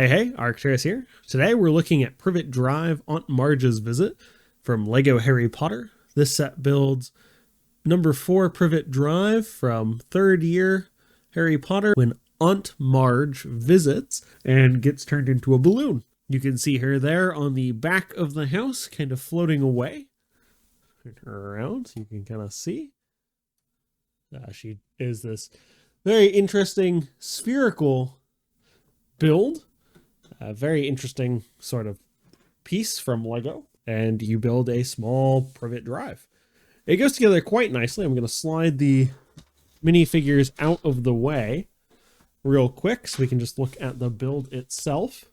Hey, Arcturus here. Today we're looking at Privet Drive, Aunt Marge's Visit from LEGO Harry Potter. This set builds number 4 Privet Drive from 3rd year Harry Potter when Aunt Marge visits and gets turned into a balloon. You can see her there on the back of the house, kind of floating away. Turn her around so you can kind of see. She is this very interesting spherical build. A very interesting sort of piece from LEGO, and you build a small Privet Drive. It goes together quite nicely. I'm going to slide the minifigures out of the way real quick so we can just look at the build itself.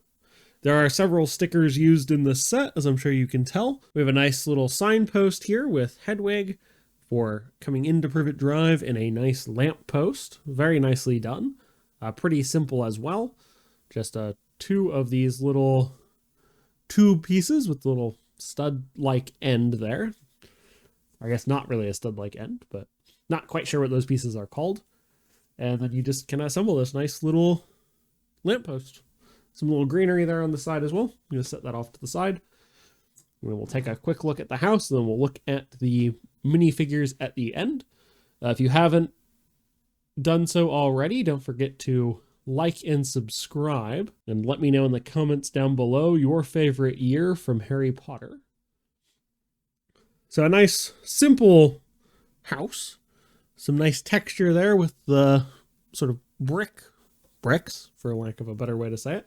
There are several stickers used in this set, as I'm sure you can tell. We have a nice little signpost here with Hedwig for coming into Privet Drive and a nice lamp post. Very nicely done. Pretty simple as well. Just two of these little tube pieces with the little stud-like end there. I guess not really a stud-like end, but not quite sure what those pieces are called. And then you just can assemble this nice little lamppost. Some little greenery there on the side as well. I'm going to set that off to the side. And then we'll take a quick look at the house, and then we'll look at the minifigures at the end. If you haven't done so already, don't forget to like and subscribe, and let me know in the comments down below your favorite year from Harry Potter. So a nice simple house, some nice texture there with the sort of bricks, for lack of a better way to say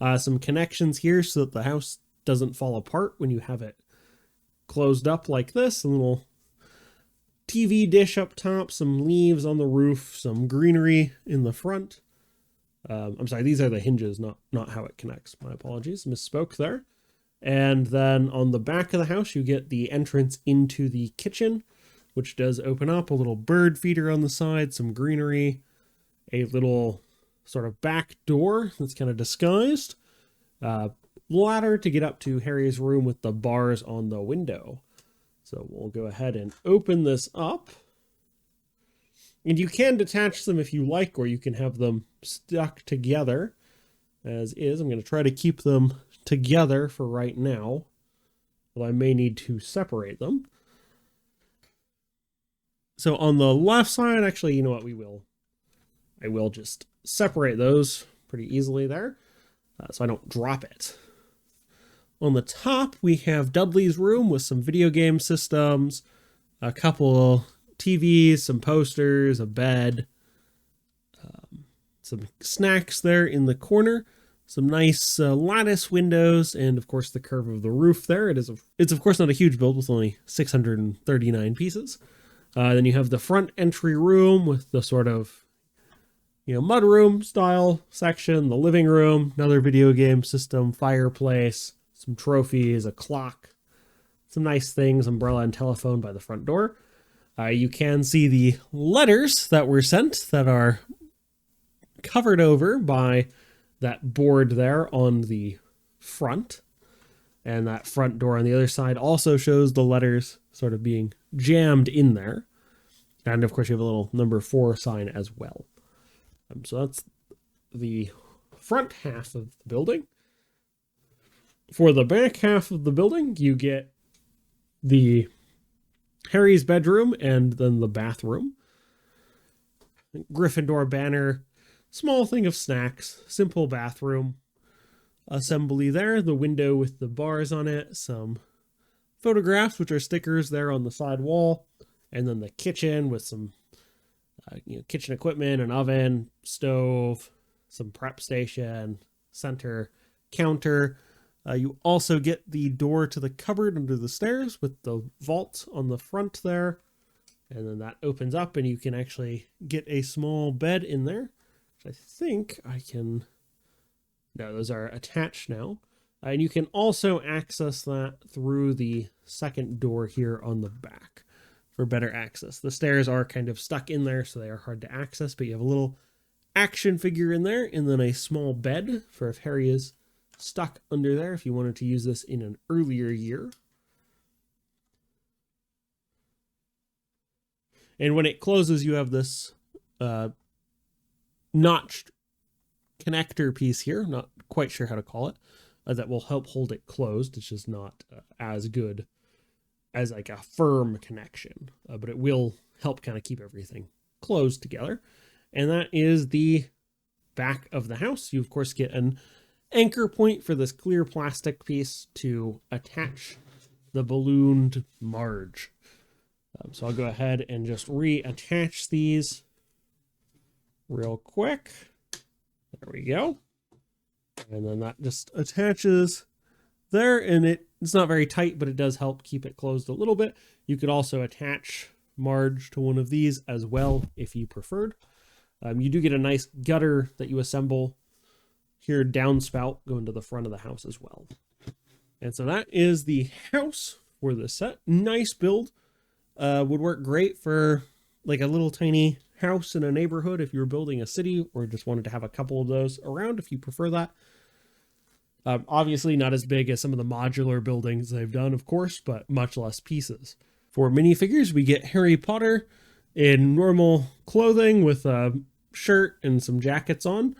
it. Some connections here so that the house doesn't fall apart when you have it closed up like this. A little TV dish up top, some leaves on the roof, some greenery in the front. I'm sorry, these are the hinges, not how it connects. My apologies, misspoke there. And then on the back of the house, you get the entrance into the kitchen, which does open up. A little bird feeder on the side, some greenery, a little sort of back door that's kind of disguised. Ladder to get up to Harry's room with the bars on the window. So we'll go ahead and open this up. And you can detach them if you like, or you can have them stuck together as is. I'm going to try to keep them together for right now, but I may need to separate them. So on the left side, actually, you know what, I will just separate those pretty easily there, so I don't drop it. On the top, we have Dudley's room with some video game systems, a couple TVs, some posters, a bed, some snacks there in the corner, some nice lattice windows, and of course the curve of the roof there. It's of course not a huge build with only 639 pieces. Then you have the front entry room with the sort of, mudroom style section, the living room, another video game system, fireplace, some trophies, a clock, some nice things, umbrella and telephone by the front door. You can see the letters that were sent that are covered over by that board there on the front. And that front door on the other side also shows the letters sort of being jammed in there. And of course you have a little number 4 sign as well. So that's the front half of the building. For the back half of the building, you get the Harry's bedroom and then the bathroom. Gryffindor banner, small thing of snacks, simple bathroom assembly there, the window with the bars on it, some photographs, which are stickers there on the side wall, and then the kitchen with some kitchen equipment, an oven, stove, some prep station, center counter. You also get the door to the cupboard under the stairs with the vault on the front there. And then that opens up and you can actually get a small bed in there. Which I think I can... No, those are attached now. And you can also access that through the second door here on the back for better access. The stairs are kind of stuck in there, so they are hard to access, but you have a little action figure in there and then a small bed for if Harry is stuck under there if you wanted to use this in an earlier year. And when it closes, you have this notched connector piece here, not quite sure how to call it, that will help hold it closed. It's just not as good as like a firm connection, but it will help kind of keep everything closed together. And that is the back of the house. You of course get an anchor point for this clear plastic piece to attach the ballooned Marge. So I'll go ahead and just reattach these real quick. There we go. And then that just attaches there, and it's not very tight, but it does help keep it closed a little bit. You could also attach Marge to one of these as well if you preferred. You do get a nice gutter that you assemble here, downspout going to the front of the house as well. And so that is the house for this set. Nice build. Would work great for like a little tiny house in a neighborhood if you were building a city, or just wanted to have a couple of those around if you prefer that. Obviously not as big as some of the modular buildings they've done, of course, but much less pieces. For minifigures, we get Harry Potter in normal clothing with a shirt and some jackets on.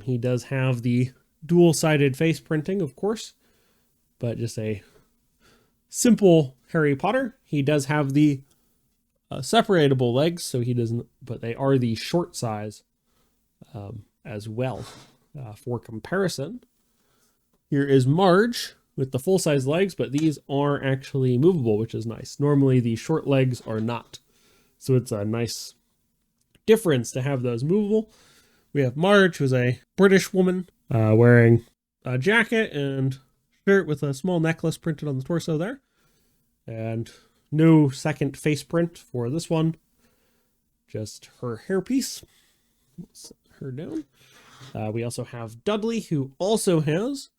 He does have the dual-sided face printing, of course, but just a simple Harry Potter. He does have the separatable legs, so he doesn't, but they are the short size as well. For comparison, here is Marge with the full-size legs, but these are actually movable, which is nice. Normally the short legs are not, so it's a nice difference to have those movable. We have Marge, who's a British woman, wearing a jacket and shirt with a small necklace printed on the torso there. And no second face print for this one. Just her hairpiece. Set her down. We also have Dudley, who also has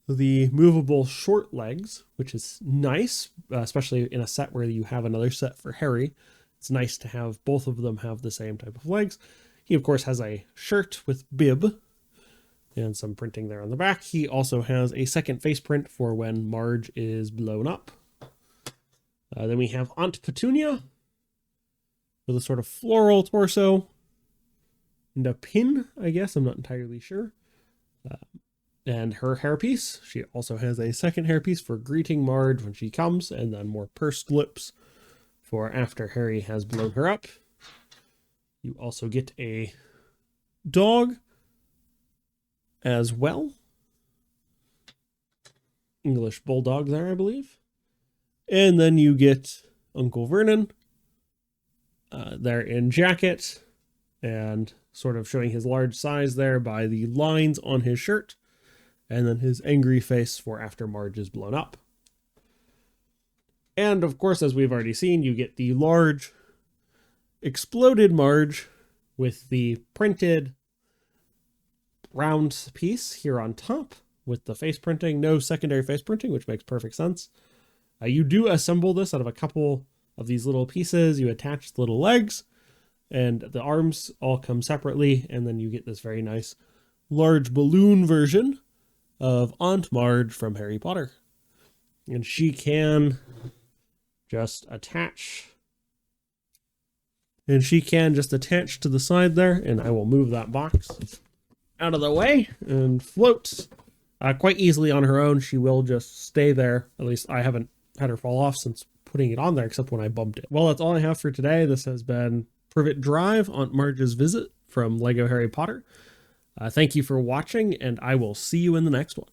the movable short legs, which is nice, especially in a set where you have another set for Harry. It's nice to have both of them have the same type of legs. He, of course, has a shirt with bib and some printing there on the back. He also has a second face print for when Marge is blown up. Then we have Aunt Petunia with a sort of floral torso and a pin, I guess. I'm not entirely sure. And her hairpiece. She also has a second hairpiece for greeting Marge when she comes, and then more pursed lips for after Harry has blown her up. You also get a dog as well. English bulldog there, I believe. And then you get Uncle Vernon there in jacket and sort of showing his large size there by the lines on his shirt. And then his angry face for after Marge is blown up. And of course, as we've already seen, you get the large exploded Marge with the printed round piece here on top with the face printing. No secondary face printing, which makes perfect sense. You do assemble this out of a couple of these little pieces. You attach the little legs, and the arms all come separately, and then you get this very nice large balloon version of Aunt Marge from Harry Potter. And she can just attach. And she can just attach to the side there, and I will move that box out of the way and floats quite easily on her own. She will just stay there. At least I haven't had her fall off since putting it on there, except when I bumped it. Well, that's all I have for today. This has been Privet Drive, Aunt Marge's Visit from Lego Harry Potter. Thank you for watching, and I will see you in the next one.